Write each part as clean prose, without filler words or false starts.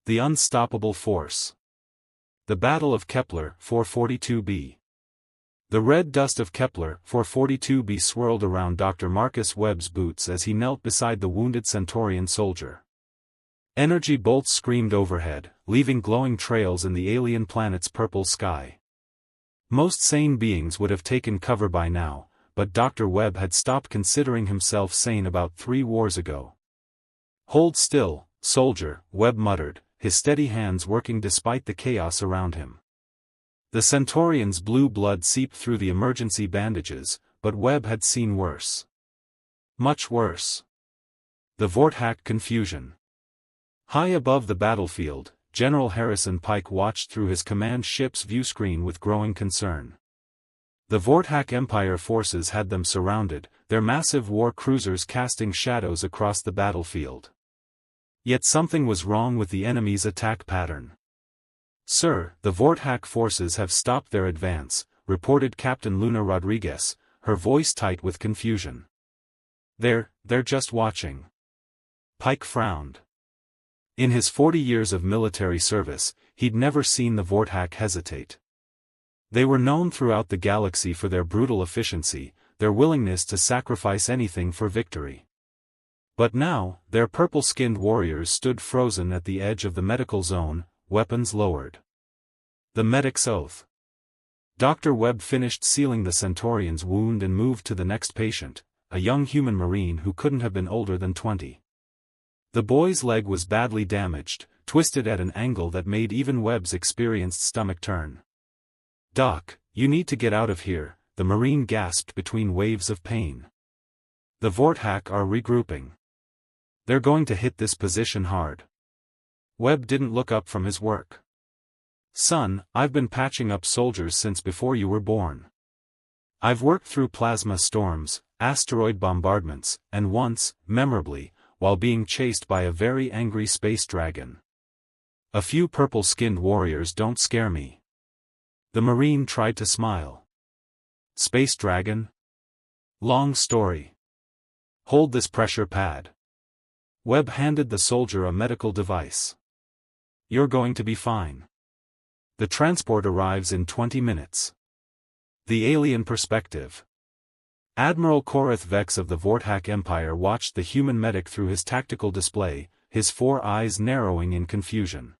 The unstoppable force. The Battle of Kepler 442b. The red dust of Kepler 442b swirled around Dr. Marcus Webb's boots as he knelt beside the wounded Centaurian soldier. Energy bolts screamed overhead, leaving glowing trails in the alien planet's purple sky. Most sane beings would have taken cover by now, but Dr. Webb had stopped considering himself sane about 3 wars ago. "Hold still, soldier," Webb muttered, his steady hands working despite the chaos around him. The Centaurian's blue blood seeped through the emergency bandages, but Webb had seen worse. Much worse. The Vorthack confusion. High above the battlefield, General Harrison Pike watched through his command ship's viewscreen with growing concern. The Vorthack Empire forces had them surrounded, their massive war cruisers casting shadows across the battlefield. Yet something was wrong with the enemy's attack pattern. "Sir, the Vorthack forces have stopped their advance," reported Captain Luna Rodriguez, her voice tight with confusion. They're just watching." Pike frowned. In his 40 years of military service, he'd never seen the Vorthack hesitate. They were known throughout the galaxy for their brutal efficiency, their willingness to sacrifice anything for victory. But now, their purple-skinned warriors stood frozen at the edge of the medical zone, weapons lowered. The medic's oath. Dr. Webb finished sealing the Centaurian's wound and moved to the next patient, a young human marine who couldn't have been older than 20. The boy's leg was badly damaged, twisted at an angle that made even Webb's experienced stomach turn. "Doc, you need to get out of here," the marine gasped between waves of pain. "The Vorthack are regrouping. They're going to hit this position hard." Webb didn't look up from his work. "Son, I've been patching up soldiers since before you were born. I've worked through plasma storms, asteroid bombardments, and once, memorably, while being chased by a very angry space dragon. A few purple-skinned warriors don't scare me." The Marine tried to smile. "Space dragon? Long story. Hold this pressure pad." Webb handed the soldier a medical device. "You're going to be fine. The transport arrives in 20 minutes. The alien perspective. Admiral Korath Vex of the Vorthack Empire watched the human medic through his tactical display, his 4 eyes narrowing in confusion.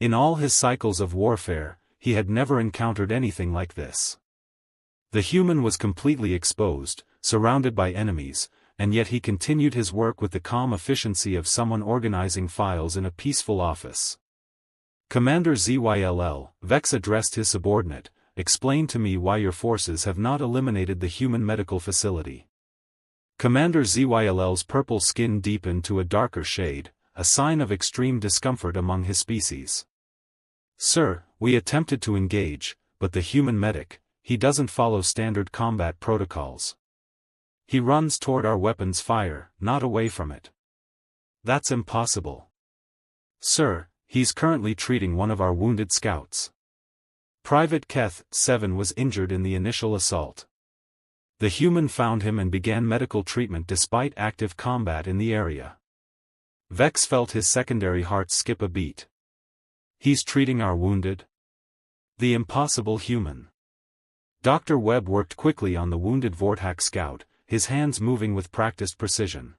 In all his cycles of warfare, he had never encountered anything like this. The human was completely exposed, surrounded by enemies, and yet he continued his work with the calm efficiency of someone organizing files in a peaceful office. "Commander ZYLL," Vex addressed his subordinate, "explain to me why your forces have not eliminated the human medical facility." Commander ZYLL's purple skin deepened to a darker shade, a sign of extreme discomfort among his species. "Sir, we attempted to engage, but the human medic, he doesn't follow standard combat protocols. He runs toward our weapons fire, not away from it." "That's impossible." "Sir, he's currently treating one of our wounded scouts. Private Keth 7 was injured in the initial assault. The human found him and began medical treatment despite active combat in the area." Vex felt his secondary heart skip a beat. "He's treating our wounded? The impossible human." Dr. Webb worked quickly on the wounded Vorthack scout, his hands moving with practiced precision.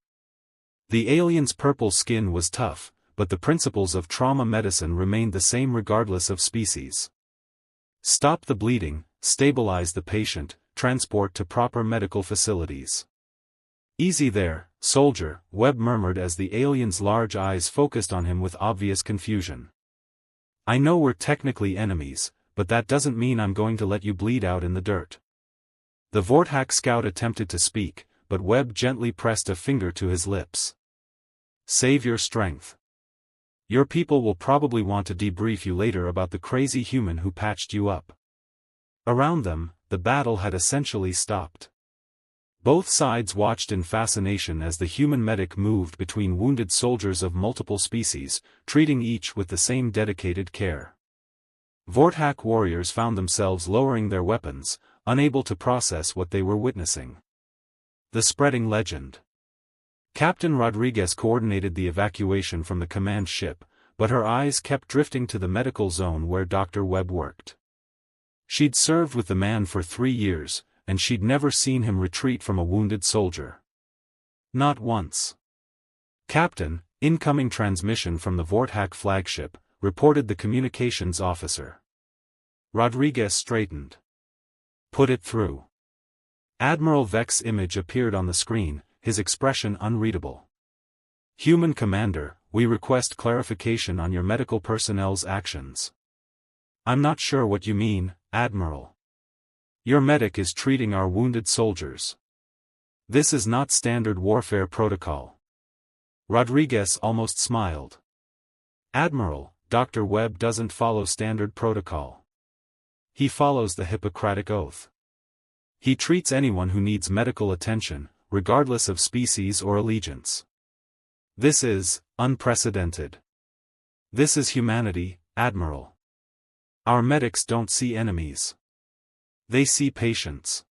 The alien's purple skin was tough, but the principles of trauma medicine remained the same regardless of species. "Stop the bleeding, stabilize the patient, transport to proper medical facilities." "Easy there, soldier," Webb murmured as the alien's large eyes focused on him with obvious confusion. "I know we're technically enemies, but that doesn't mean I'm going to let you bleed out in the dirt." The Vorthack scout attempted to speak, but Webb gently pressed a finger to his lips. "Save your strength. Your people will probably want to debrief you later about the crazy human who patched you up." Around them, the battle had essentially stopped. Both sides watched in fascination as the human medic moved between wounded soldiers of multiple species, treating each with the same dedicated care. Vorthack warriors found themselves lowering their weapons, unable to process what they were witnessing. The spreading legend. Captain Rodriguez coordinated the evacuation from the command ship, but her eyes kept drifting to the medical zone where Dr. Webb worked. She'd served with the man for 3 years, and she'd never seen him retreat from a wounded soldier. Not once. "Captain, incoming transmission from the Vorthack flagship," reported the communications officer. Rodriguez straightened. "Put it through." Admiral Vex's image appeared on the screen, his expression unreadable. "Human Commander, we request clarification on your medical personnel's actions." "I'm not sure what you mean, Admiral. Your medic is treating our wounded soldiers. This is not standard warfare protocol." Rodriguez almost smiled. "Admiral, Dr. Webb doesn't follow standard protocol. He follows the Hippocratic Oath. He treats anyone who needs medical attention, regardless of species or allegiance. This is unprecedented. This is humanity, Admiral. Our medics don't see enemies. They see patients."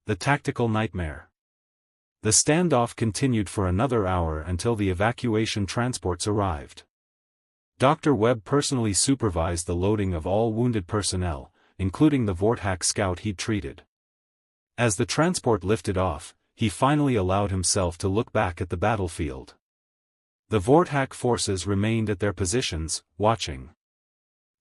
The tactical nightmare. The standoff continued for another hour until the evacuation transports arrived. Dr. Webb personally supervised the loading of all wounded personnel, including the Vorthack scout he'd treated. As the transport lifted off, he finally allowed himself to look back at the battlefield. The Vorthack forces remained at their positions, watching.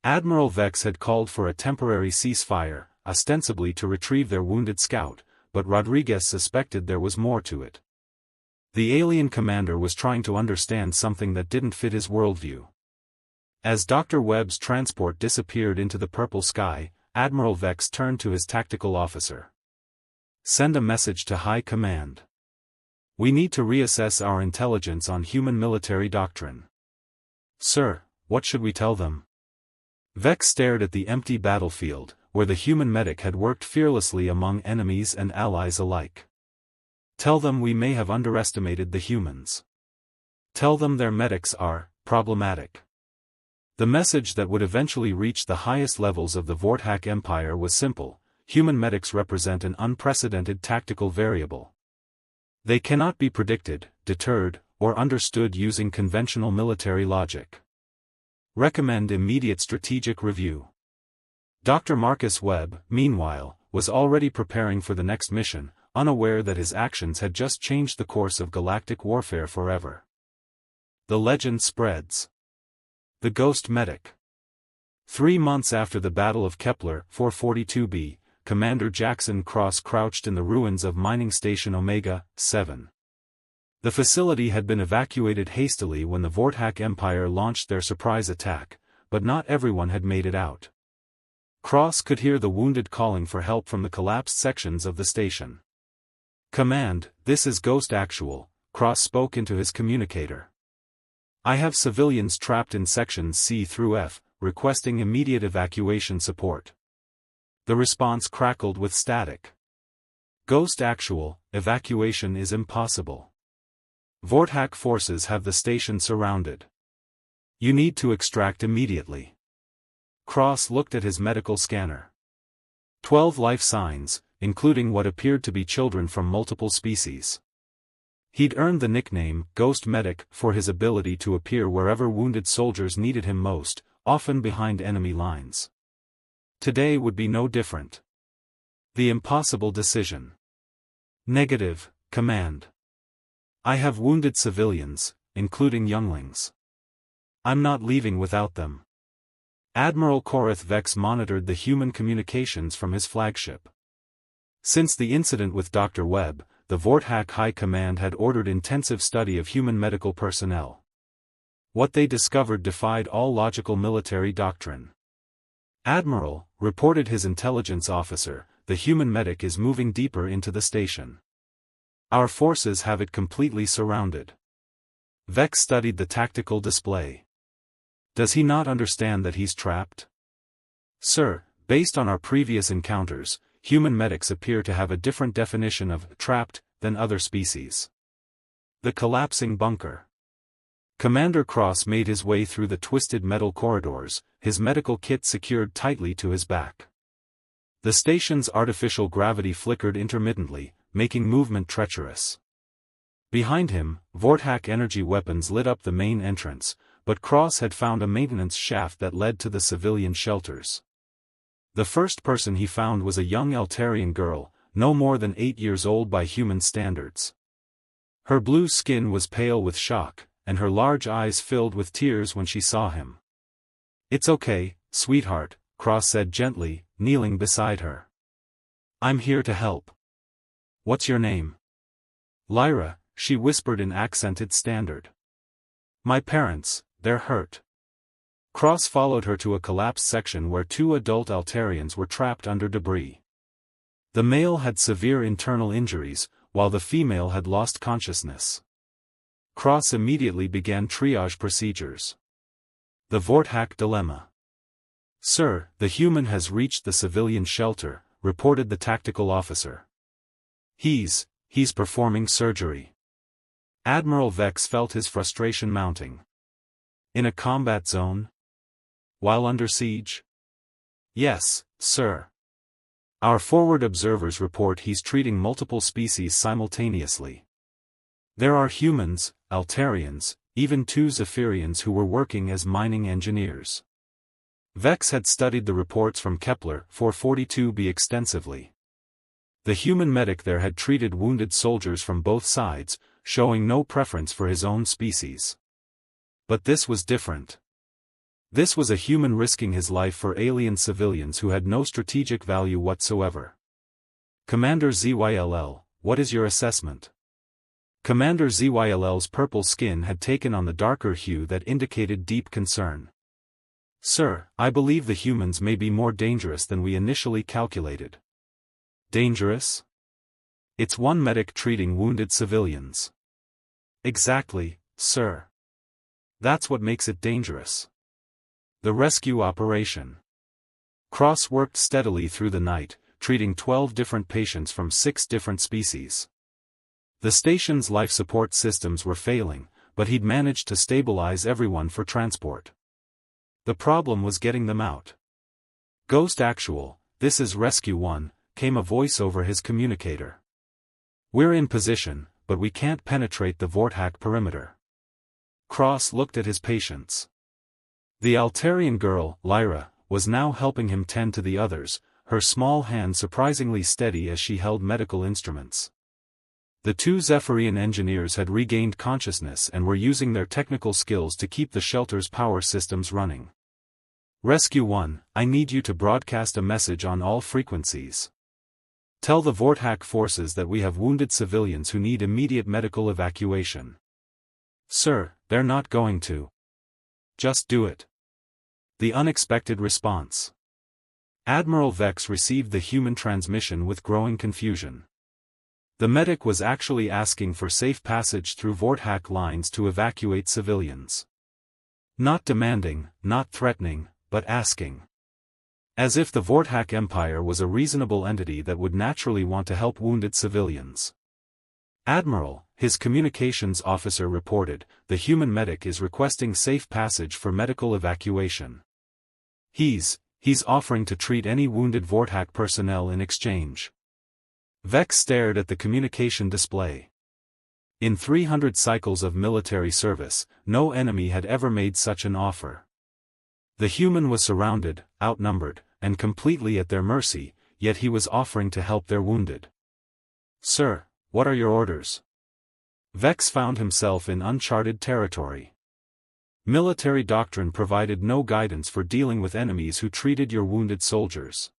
Admiral Vex had called for a temporary ceasefire, ostensibly to retrieve their wounded scout, but Rodriguez suspected there was more to it. The alien commander was trying to understand something that didn't fit his worldview. As Dr. Webb's transport disappeared into the purple sky, Admiral Vex turned to his tactical officer. "Send a message to High Command. We need to reassess our intelligence on human military doctrine." "Sir, what should we tell them?" Vex stared at the empty battlefield, where the human medic had worked fearlessly among enemies and allies alike. "Tell them we may have underestimated the humans. Tell them their medics are problematic." The message that would eventually reach the highest levels of the Vorthack Empire was simple: human medics represent an unprecedented tactical variable. They cannot be predicted, deterred, or understood using conventional military logic. Recommend immediate strategic review. Dr. Marcus Webb, meanwhile, was already preparing for the next mission, unaware that his actions had just changed the course of galactic warfare forever. The legend spreads. The Ghost Medic. 3 months after the Battle of Kepler 442b, Commander Jackson Cross crouched in the ruins of Mining Station Omega-7. The facility had been evacuated hastily when the Vorthack Empire launched their surprise attack, but not everyone had made it out. Cross could hear the wounded calling for help from the collapsed sections of the station. "Command, this is Ghost Actual," Cross spoke into his communicator. "I have civilians trapped in sections C through F, requesting immediate evacuation support." The response crackled with static. "Ghost Actual, evacuation is impossible. Vorthack forces have the station surrounded. You need to extract immediately." Cross looked at his medical scanner. 12 life signs, including what appeared to be children from multiple species. He'd earned the nickname Ghost Medic for his ability to appear wherever wounded soldiers needed him most, often behind enemy lines. Today would be no different. The impossible decision. "Negative, Command. I have wounded civilians, including younglings. I'm not leaving without them." Admiral Korath Vex monitored the human communications from his flagship. Since the incident with Dr. Webb, the Vorthack High Command had ordered intensive study of human medical personnel. What they discovered defied all logical military doctrine. "Admiral," reported his intelligence officer, "the human medic is moving deeper into the station. Our forces have it completely surrounded." Vex studied the tactical display. "Does he not understand that he's trapped?" "Sir, based on our previous encounters, human medics appear to have a different definition of trapped than other species." The collapsing bunker. Commander Cross made his way through the twisted metal corridors, his medical kit secured tightly to his back. The station's artificial gravity flickered intermittently, making movement treacherous. Behind him, Vorthack energy weapons lit up the main entrance, but Cross had found a maintenance shaft that led to the civilian shelters. The first person he found was a young Altarian girl, no more than 8 years old by human standards. Her blue skin was pale with shock, and her large eyes filled with tears when she saw him. "It's okay, sweetheart," Cross said gently, kneeling beside her. "I'm here to help." "What's your name?" "Lyra," she whispered in accented standard. "My parents, they're hurt." Cross followed her to a collapsed section where 2 adult Altarians were trapped under debris. The male had severe internal injuries, while the female had lost consciousness. Cross immediately began triage procedures. The Vorthak dilemma. "Sir, the human has reached the civilian shelter," reported the tactical officer. He's performing surgery." Admiral Vex felt his frustration mounting. "In a combat zone? While under siege?" "Yes, sir. Our forward observers report he's treating multiple species simultaneously. There are humans, Altarians, even 2 Zephyrians who were working as mining engineers." Vex had studied the reports from Kepler 442b extensively. The human medic there had treated wounded soldiers from both sides, showing no preference for his own species. But this was different. This was a human risking his life for alien civilians who had no strategic value whatsoever. "Commander ZYLL, what is your assessment?" Commander ZYLL's purple skin had taken on the darker hue that indicated deep concern. "Sir, I believe the humans may be more dangerous than we initially calculated." "Dangerous?" "It's one medic treating wounded civilians." "Exactly, sir. That's what makes it dangerous." The rescue operation. Cross worked steadily through the night, treating 12 different patients from 6 different species. The station's life support systems were failing, but he'd managed to stabilize everyone for transport. The problem was getting them out. "Ghost Actual, this is Rescue 1, came a voice over his communicator. "We're in position, but we can't penetrate the Vorthak perimeter." Cross looked at his patients. The Altarian girl, Lyra, was now helping him tend to the others, her small hand surprisingly steady as she held medical instruments. The 2 Zephyrian engineers had regained consciousness and were using their technical skills to keep the shelter's power systems running. "Rescue 1, I need you to broadcast a message on all frequencies. Tell the Vorthak forces that we have wounded civilians who need immediate medical evacuation." "Sir, they're not going to." "Just do it." The unexpected response. Admiral Vex received the human transmission with growing confusion. The medic was actually asking for safe passage through Vorthak lines to evacuate civilians. Not demanding, not threatening, but asking. As if the Vorthak Empire was a reasonable entity that would naturally want to help wounded civilians. "Admiral," his communications officer reported, "the human medic is requesting safe passage for medical evacuation. He's offering to treat any wounded Vorthak personnel in exchange." Vex stared at the communication display. In 300 cycles of military service, no enemy had ever made such an offer. The human was surrounded, outnumbered, and completely at their mercy, yet he was offering to help their wounded. "Sir, what are your orders?" Vex found himself in uncharted territory. Military doctrine provided no guidance for dealing with enemies who treated your wounded soldiers.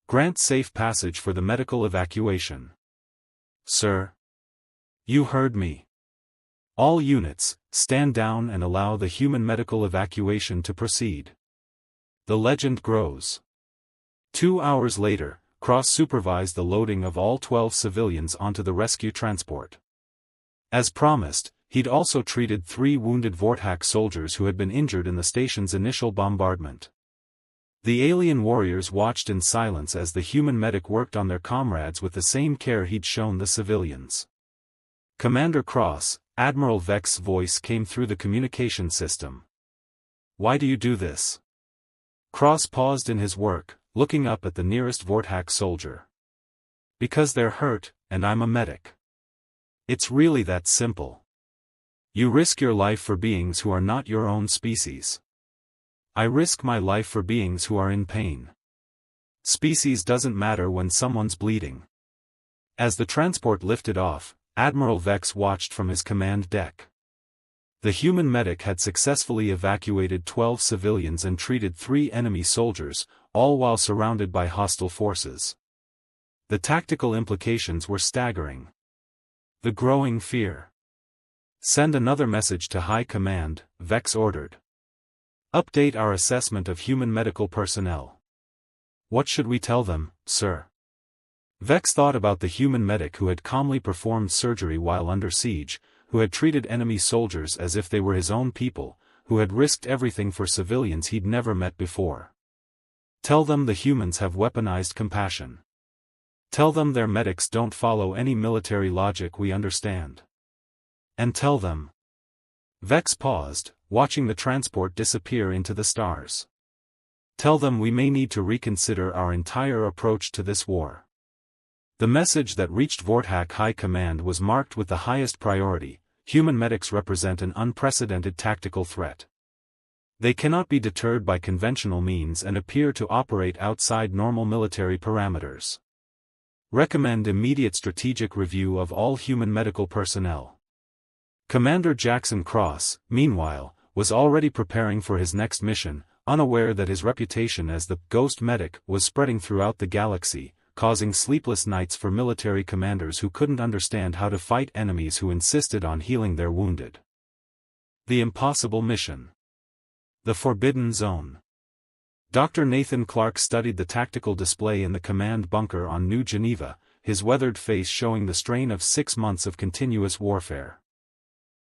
"Grant safe passage for the medical evacuation." "Sir." "You heard me. All units, stand down and allow the human medical evacuation to proceed." The legend grows. 2 hours later, Cross supervised the loading of all 12 civilians onto the rescue transport. As promised, he'd also treated 3 wounded Vorthak soldiers who had been injured in the station's initial bombardment. The alien warriors watched in silence as the human medic worked on their comrades with the same care he'd shown the civilians. "Commander Cross," Admiral Vex's voice came through the communication system. "Why do you do this?" Cross paused in his work, looking up at the nearest Vorthak soldier. "Because they're hurt, and I'm a medic. It's really that simple." You risk your life for beings who are not your own species. I risk my life for beings who are in pain. Species doesn't matter when someone's bleeding. As the transport lifted off, Admiral Vex watched from his command deck. The human medic had successfully evacuated 12 civilians and treated 3 enemy soldiers, all while surrounded by hostile forces. The tactical implications were staggering. The growing fear. Send another message to High Command, Vex ordered. Update our assessment of human medical personnel. What should we tell them, sir? Vex thought about the human medic who had calmly performed surgery while under siege, who had treated enemy soldiers as if they were his own people, who had risked everything for civilians he'd never met before. Tell them the humans have weaponized compassion. Tell them their medics don't follow any military logic we understand. And tell them. Vex paused, watching the transport disappear into the stars. Tell them we may need to reconsider our entire approach to this war. The message that reached Vorthak High Command was marked with the highest priority. Human medics represent an unprecedented tactical threat. They cannot be deterred by conventional means and appear to operate outside normal military parameters. Recommend immediate strategic review of all human medical personnel. Commander Jackson Cross, meanwhile, was already preparing for his next mission, unaware that his reputation as the Ghost Medic was spreading throughout the galaxy, causing sleepless nights for military commanders who couldn't understand how to fight enemies who insisted on healing their wounded. The impossible mission. The Forbidden Zone. Dr. Nathan Clark studied the tactical display in the command bunker on New Geneva, his weathered face showing the strain of 6 months of continuous warfare.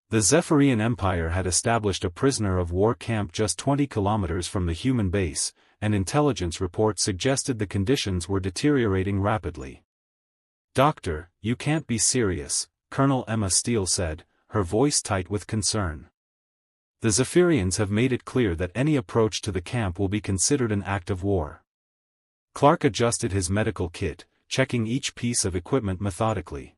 The Zephyrian Empire had established a prisoner of war camp just 20 kilometers from the human base, and intelligence reports suggested the conditions were deteriorating rapidly. "Doctor, you can't be serious," Colonel Emma Steele said, her voice tight with concern. "The Zephyrians have made it clear that any approach to the camp will be considered an act of war." Clark adjusted his medical kit, checking each piece of equipment methodically.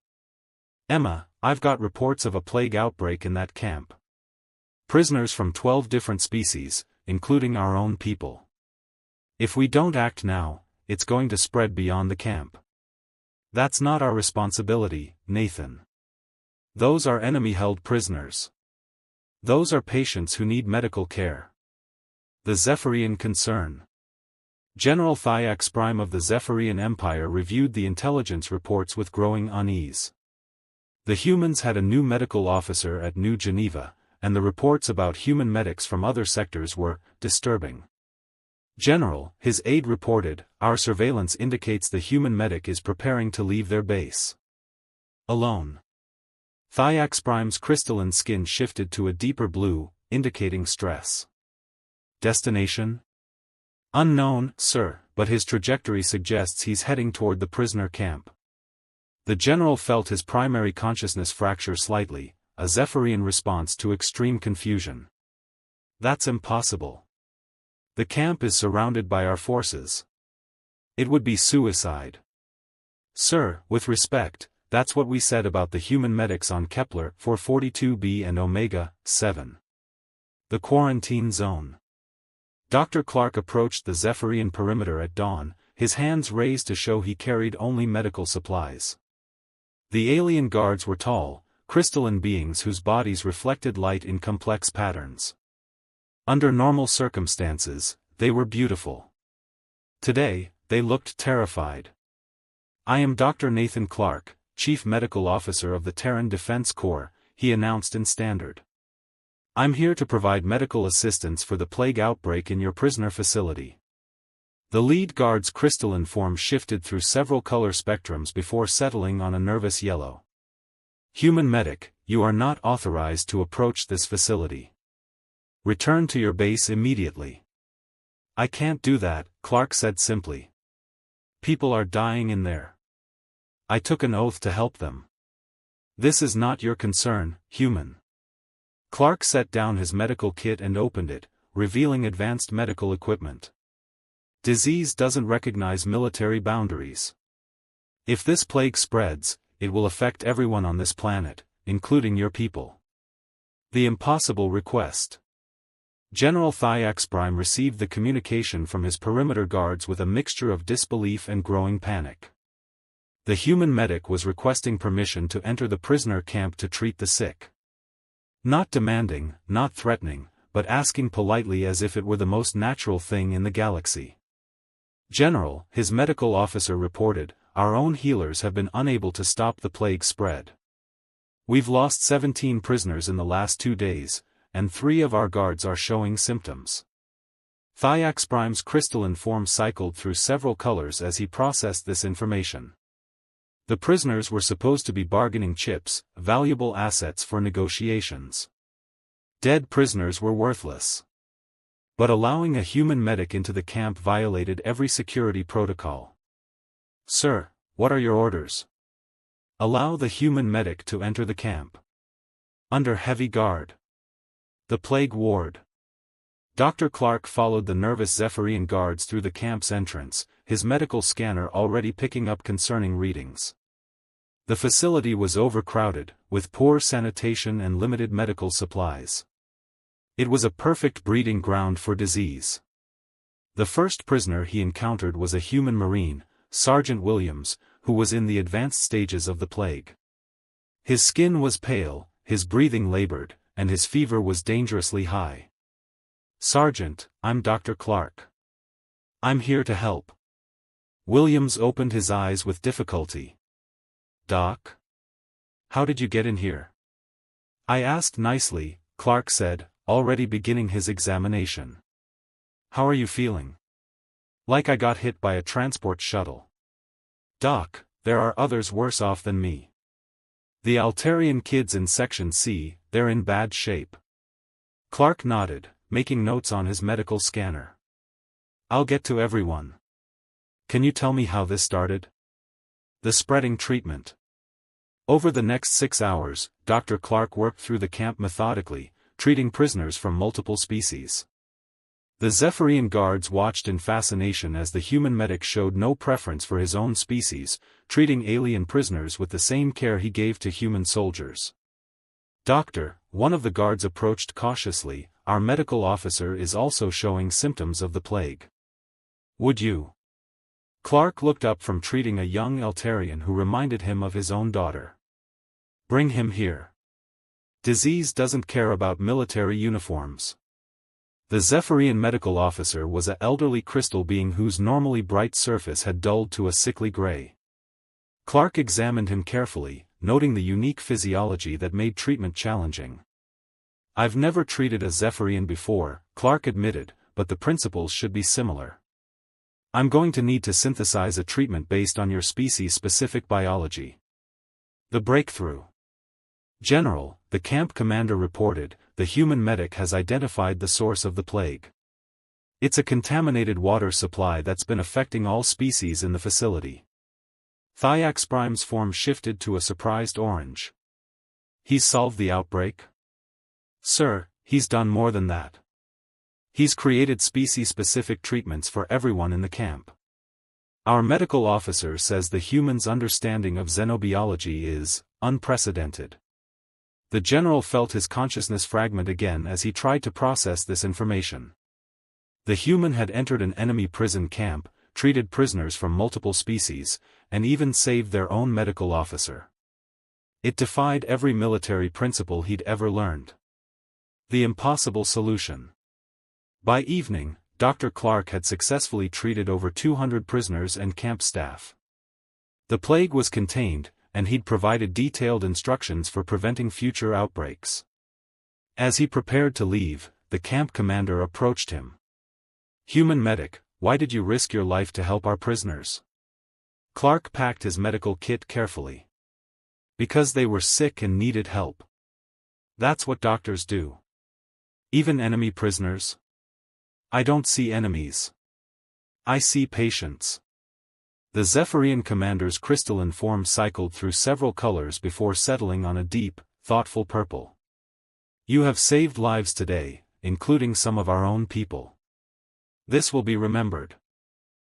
"Emma, I've got reports of a plague outbreak in that camp. Prisoners from 12 different species, including our own people. If we don't act now, it's going to spread beyond the camp. That's not our responsibility, Nathan. Those are enemy-held prisoners. Those are patients who need medical care." The Zephyrian concern. General Thiax Prime of the Zephyrian Empire reviewed the intelligence reports with growing unease. The humans had a new medical officer at New Geneva, and the reports about human medics from other sectors were disturbing. "General," his aide reported, "our surveillance indicates the human medic is preparing to leave their base. Alone." Thiax Prime's crystalline skin shifted to a deeper blue, indicating stress. "Destination?" "Unknown, sir, but his trajectory suggests he's heading toward the prisoner camp." The general felt his primary consciousness fracture slightly, a Zephyrian response to extreme confusion. "That's impossible. The camp is surrounded by our forces. It would be suicide." "Sir, with respect, that's what we said about the human medics on Kepler 442b and Omega 7. The quarantine zone." Dr. Clark approached the Zephyrian perimeter at dawn, his hands raised to show he carried only medical supplies. The alien guards were tall, crystalline beings whose bodies reflected light in complex patterns. Under normal circumstances, they were beautiful. Today, they looked terrified. "I am Dr. Nathan Clark, Chief Medical Officer of the Terran Defense Corps," he announced in Standard. "I'm here to provide medical assistance for the plague outbreak in your prisoner facility." The lead guard's crystalline form shifted through several color spectrums before settling on a nervous yellow. "Human medic, you are not authorized to approach this facility. Return to your base immediately." "I can't do that," Clark said simply. "People are dying in there. I took an oath to help them." "This is not your concern, human." Clark set down his medical kit and opened it, revealing advanced medical equipment. "Disease doesn't recognize military boundaries. If this plague spreads, it will affect everyone on this planet, including your people. The impossible request. General Thiax Prime received the communication from his perimeter guards with a mixture of disbelief and growing panic. The human medic was requesting permission to enter the prisoner camp to treat the sick. Not demanding, not threatening, but asking politely as if it were the most natural thing in the galaxy. "General," his medical officer reported, "our own healers have been unable to stop the plague spread. We've lost 17 prisoners in the last 2 days, and 3 of our guards are showing symptoms." Thiax Prime's crystalline form cycled through several colors as he processed this information. The prisoners were supposed to be bargaining chips, valuable assets for negotiations. Dead prisoners were worthless. But allowing a human medic into the camp violated every security protocol. "Sir, what are your orders?" "Allow the human medic to enter the camp. Under heavy guard. The plague ward." Dr. Clark followed the nervous Zephyrian guards through the camp's entrance, his medical scanner already picking up concerning readings. The facility was overcrowded, with poor sanitation and limited medical supplies. It was a perfect breeding ground for disease. The first prisoner he encountered was a human Marine, Sergeant Williams, who was in the advanced stages of the plague. His skin was pale, his breathing labored, and his fever was dangerously high. "Sergeant, I'm Dr. Clark. I'm here to help." Williams opened his eyes with difficulty. "Doc? How did you get in here?" "I asked nicely," Clark said, already beginning his examination. "How are you feeling?" "Like I got hit by a transport shuttle." "Doc, there are others worse off than me. The Altarian kids in Section C, they're in bad shape." Clark nodded, making notes on his medical scanner. "I'll get to everyone. Can you tell me how this started?" "The spreading treatment." Over the next 6 hours, Dr. Clark worked through the camp methodically, treating prisoners from multiple species. The Zephyrian guards watched in fascination as the human medic showed no preference for his own species, treating alien prisoners with the same care he gave to human soldiers. "Doctor," one of the guards approached cautiously, "our medical officer is also showing symptoms of the plague. Would you?" Clark looked up from treating a young Altarian who reminded him of his own daughter. "Bring him here. Disease doesn't care about military uniforms." The Zephyrian medical officer was an elderly crystal being whose normally bright surface had dulled to a sickly gray. Clark examined him carefully, noting the unique physiology that made treatment challenging. "I've never treated a Zephyrian before," Clark admitted, "but the principles should be similar. I'm going to need to synthesize a treatment based on your species-specific biology." The breakthrough. "General," the camp commander reported, "the human medic has identified the source of the plague. It's a contaminated water supply that's been affecting all species in the facility." Thiax Prime's form shifted to a surprised orange. "He's solved the outbreak?" "Sir, he's done more than that. He's created species-specific treatments for everyone in the camp. Our medical officer says the human's understanding of xenobiology is unprecedented." The general felt his consciousness fragment again as he tried to process this information. The human had entered an enemy prison camp, treated prisoners from multiple species, and even saved their own medical officer. It defied every military principle he'd ever learned. The impossible solution. By evening, Dr. Clark had successfully treated over 200 prisoners and camp staff. The plague was contained, and he'd provided detailed instructions for preventing future outbreaks. As he prepared to leave, the camp commander approached him. "Human medic, why did you risk your life to help our prisoners?" Clark packed his medical kit carefully. "Because they were sick and needed help. That's what doctors do." "Even enemy prisoners?" "I don't see enemies. I see patients." The Zephyrian commander's crystalline form cycled through several colors before settling on a deep, thoughtful purple. "You have saved lives today, including some of our own people. This will be remembered."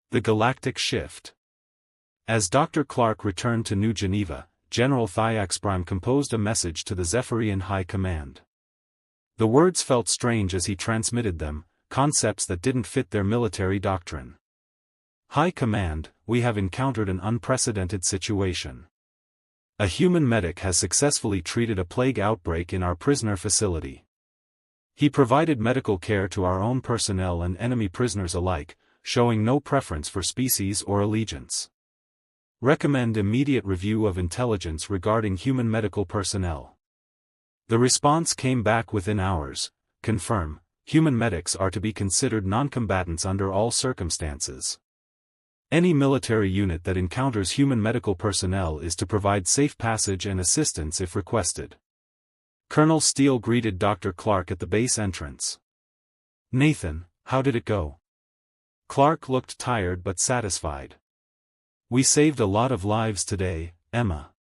The Galactic Shift. As Dr. Clark returned to New Geneva, General Thiax Prime composed a message to the Zephyrian High Command. The words felt strange as he transmitted them, concepts that didn't fit their military doctrine. High Command, we have encountered an unprecedented situation. A human medic has successfully treated a plague outbreak in our prisoner facility. He provided medical care to our own personnel and enemy prisoners alike, showing no preference for species or allegiance. Recommend immediate review of intelligence regarding human medical personnel. The response came back within hours. Confirm, human medics are to be considered non-combatants under all circumstances. Any military unit that encounters human medical personnel is to provide safe passage and assistance if requested. Colonel Steele greeted Dr. Clark at the base entrance. "Nathan, how did it go?" Clark looked tired but satisfied. "We saved a lot of lives today, Emma.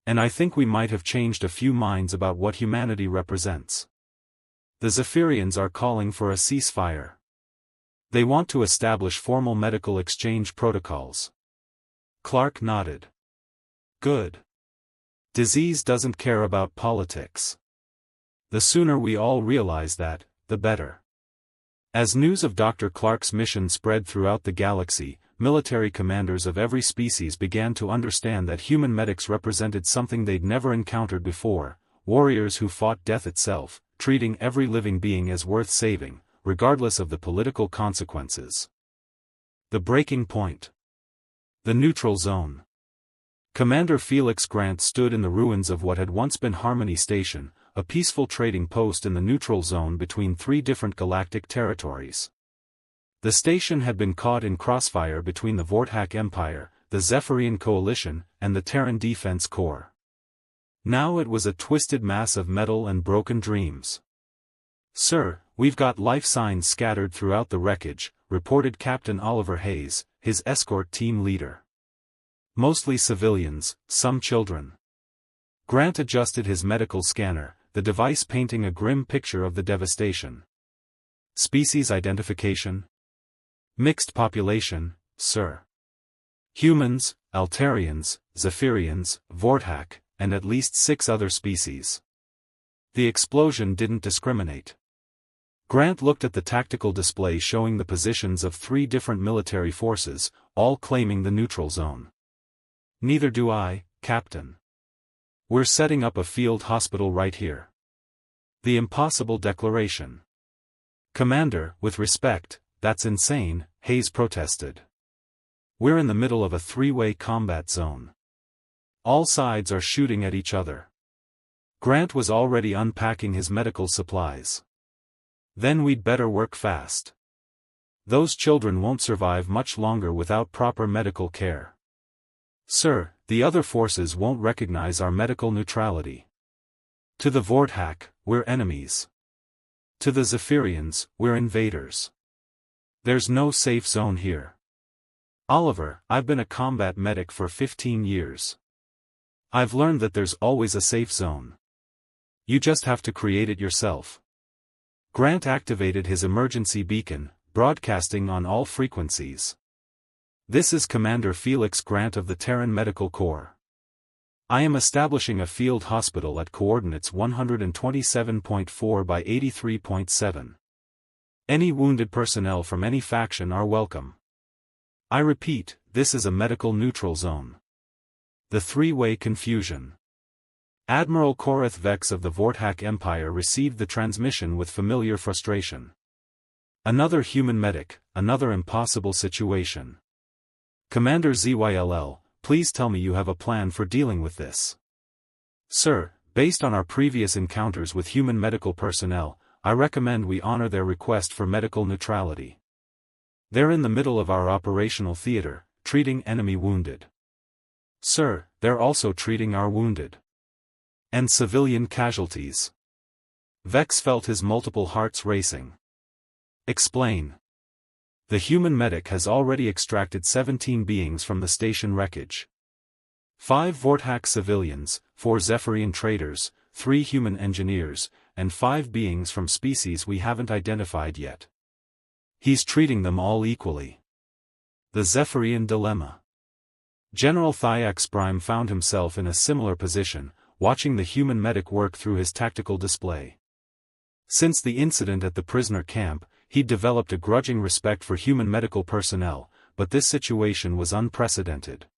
And I think we might have changed a few minds about what humanity represents. The Zephyrians are calling for a ceasefire. They want to establish formal medical exchange protocols." Clark nodded. "Good. Disease doesn't care about politics. The sooner we all realize that, the better." As news of Dr. Clark's mission spread throughout the galaxy, military commanders of every species began to understand that human medics represented something they'd never encountered before, warriors who fought death itself, treating every living being as worth saving, regardless of the political consequences. The breaking point. The neutral zone. Commander Felix Grant stood in the ruins of what had once been Harmony Station, a peaceful trading post in the neutral zone between three different galactic territories. The station had been caught in crossfire between the Vorthak Empire, the Zephyrian Coalition, and the Terran Defense Corps. Now it was a twisted mass of metal and broken dreams. "Sir, we've got life signs scattered throughout the wreckage," reported Captain Oliver Hayes, his escort team leader. "Mostly civilians, some children." Grant adjusted his medical scanner, the device painting a grim picture of the devastation. "Species identification?" "Mixed population, sir. Humans, Altarians, Zephyrians, Vorthak, and at least 6 other species." The explosion didn't discriminate. Grant looked at the tactical display showing the positions of 3 different military forces, all claiming the neutral zone. "Neither do I, Captain. We're setting up a field hospital right here." The impossible declaration. "Commander, with respect, that's insane," Hayes protested. "We're in the middle of a 3-way combat zone. All sides are shooting at each other." Grant was already unpacking his medical supplies. "Then we'd better work fast. Those children won't survive much longer without proper medical care." "Sir, the other forces won't recognize our medical neutrality. To the Vorthak, we're enemies. To the Zephyrians, we're invaders. There's no safe zone here. Oliver, I've been a combat medic for 15 years. I've learned that there's always a safe zone. You just have to create it yourself." Grant activated his emergency beacon, broadcasting on all frequencies. "This is Commander Felix Grant of the Terran Medical Corps. I am establishing a field hospital at coordinates 127.4 by 83.7. Any wounded personnel from any faction are welcome. I repeat, this is a medical neutral zone." The 3-way confusion. Admiral Korath Vex of the Vorthak Empire received the transmission with familiar frustration. "Another human medic, another impossible situation. Commander ZYLL, please tell me you have a plan for dealing with this." "Sir, based on our previous encounters with human medical personnel, I recommend we honor their request for medical neutrality. They're in the middle of our operational theater, treating enemy wounded." "Sir, they're also treating our wounded. And civilian casualties." Vex felt his multiple hearts racing. "Explain." "The human medic has already extracted 17 beings from the station wreckage. 5 Vorthak civilians, 4 Zephyrian traders, 3 human engineers, and 5 beings from species we haven't identified yet. He's treating them all equally." The Zephyrian dilemma. General Thyax Prime found himself in a similar position, watching the human medic work through his tactical display. Since the incident at the prisoner camp, he'd developed a grudging respect for human medical personnel, but this situation was unprecedented.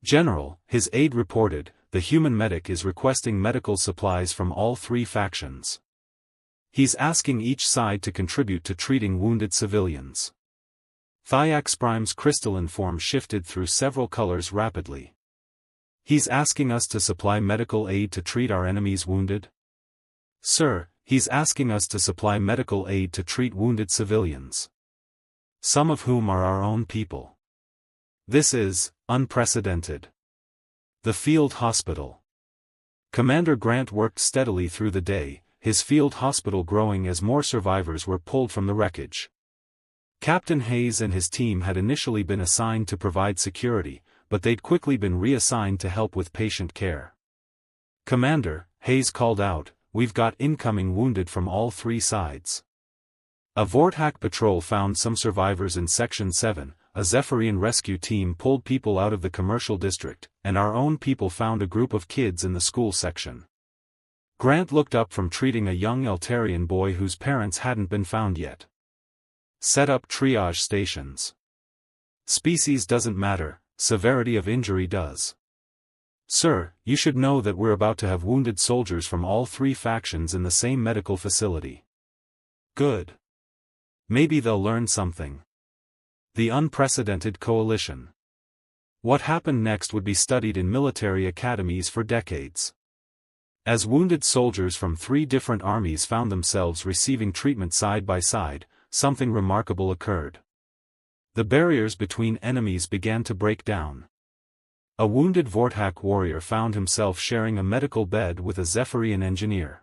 "General," his aide reported, "the human medic is requesting medical supplies from all three factions. He's asking each side to contribute to treating wounded civilians." Thiax Prime's crystalline form shifted through several colors rapidly. "He's asking us to supply medical aid to treat our enemies wounded?" "Sir, he's asking us to supply medical aid to treat wounded civilians. Some of whom are our own people. This is unprecedented." The field hospital. Commander Grant worked steadily through the day, his field hospital growing as more survivors were pulled from the wreckage. Captain Hayes and his team had initially been assigned to provide security, but they'd quickly been reassigned to help with patient care. "Commander," Hayes called out, "we've got incoming wounded from all three sides." A Vorthack patrol found some survivors in Section 7, a Zephyrian rescue team pulled people out of the commercial district, and our own people found a group of kids in the school section. Grant looked up from treating a young Eltarian boy whose parents hadn't been found yet. "Set up triage stations. Species doesn't matter, severity of injury does. Sir, you should know that we're about to have wounded soldiers from all three factions in the same medical facility." "Good. Maybe they'll learn something." The unprecedented coalition. What happened next would be studied in military academies for decades. As wounded soldiers from three different armies found themselves receiving treatment side by side, something remarkable occurred. The barriers between enemies began to break down. A wounded Vorthack warrior found himself sharing a medical bed with a Zephyrian engineer.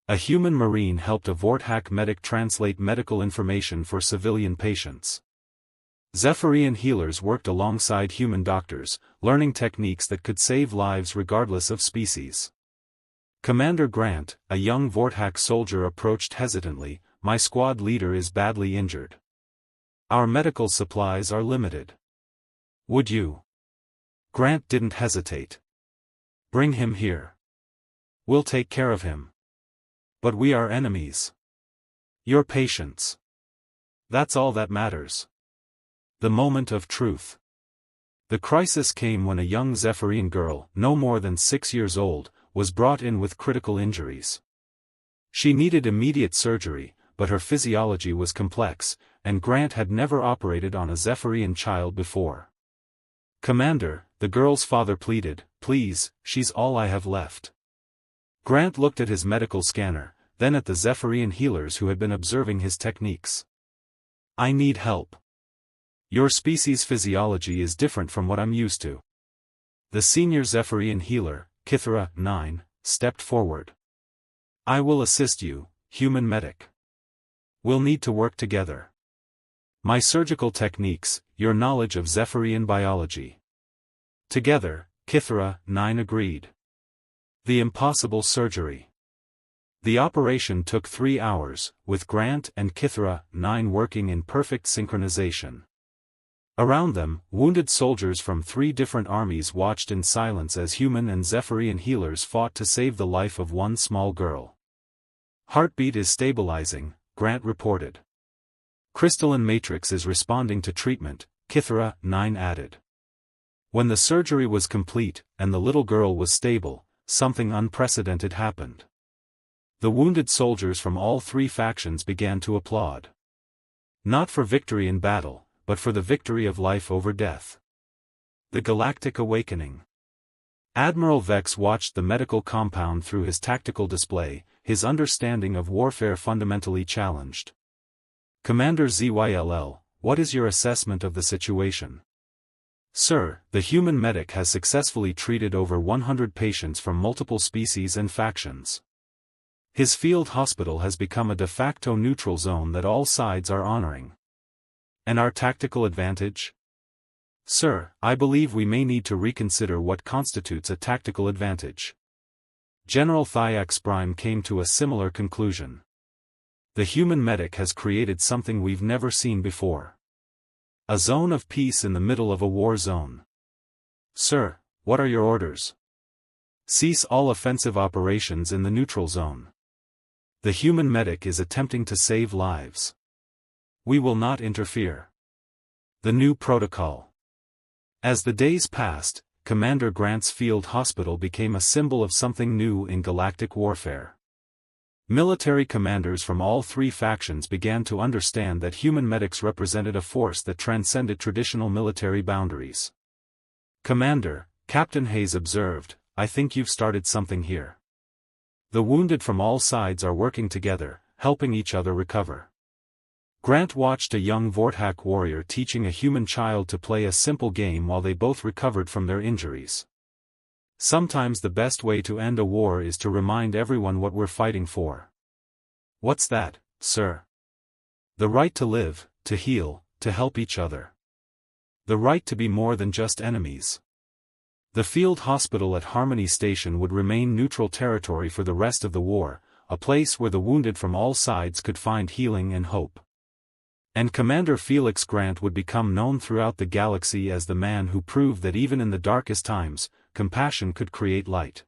A human marine helped a Vorthack medic translate medical information for civilian patients. Zephyrian healers worked alongside human doctors, learning techniques that could save lives regardless of species. Commander Grant, a young Vorthack soldier, approached hesitantly. "My squad leader is badly injured. Our medical supplies are limited. Would you?" Grant didn't hesitate. "Bring him here. We'll take care of him. But we are enemies. Your patients. That's all that matters." The moment of truth. The crisis came when a young Zephyrian girl, no more than 6 years old, was brought in with critical injuries. She needed immediate surgery, but her physiology was complex, and Grant had never operated on a Zephyrian child before. "Commander," the girl's father pleaded, "please, she's all I have left." Grant looked at his medical scanner, then at the Zephyrian healers who had been observing his techniques. "I need help. Your species' physiology is different from what I'm used to." The senior Zephyrian healer, Kithra, 9, stepped forward. "I will assist you, human medic. We'll need to work together. My surgical techniques, your knowledge of Zephyrian biology." Together, Kithra, 9 agreed. The impossible surgery. The operation took 3 hours, with Grant and Kithra, 9 working in perfect synchronization. Around them, wounded soldiers from 3 different armies watched in silence as human and Zephyrian healers fought to save the life of one small girl. "Heartbeat is stabilizing," Grant reported. "Crystalline matrix is responding to treatment," Kithra, 9 added. When the surgery was complete, and the little girl was stable, something unprecedented happened. The wounded soldiers from all three factions began to applaud. Not for victory in battle, but for the victory of life over death. The Galactic Awakening. Admiral Vex watched the medical compound through his tactical display, his understanding of warfare fundamentally challenged. "Commander ZYLL, what is your assessment of the situation?" "Sir, the human medic has successfully treated over 100 patients from multiple species and factions. His field hospital has become a de facto neutral zone that all sides are honoring." "And our tactical advantage?" "Sir, I believe we may need to reconsider what constitutes a tactical advantage." General Thiax Prime came to a similar conclusion. "The human medic has created something we've never seen before. A zone of peace in the middle of a war zone." "Sir, what are your orders?" "Cease all offensive operations in the neutral zone. The human medic is attempting to save lives. We will not interfere. The new protocol. As the days passed, Commander Grant's field hospital became a symbol of something new in galactic warfare. Military commanders from all three factions began to understand that human medics represented a force that transcended traditional military boundaries. "Commander," Captain Hayes observed, "I think you've started something here. The wounded from all sides are working together, helping each other recover." Grant watched a young Vorthak warrior teaching a human child to play a simple game while they both recovered from their injuries. Sometimes the best way to end a war is to remind everyone what we're fighting for. "What's that, sir?" "The right to live, to heal, to help each other. The right to be more than just enemies." The field hospital at Harmony Station would remain neutral territory for the rest of the war, a place where the wounded from all sides could find healing and hope. And Commander Felix Grant would become known throughout the galaxy as the man who proved that even in the darkest times, compassion could create light.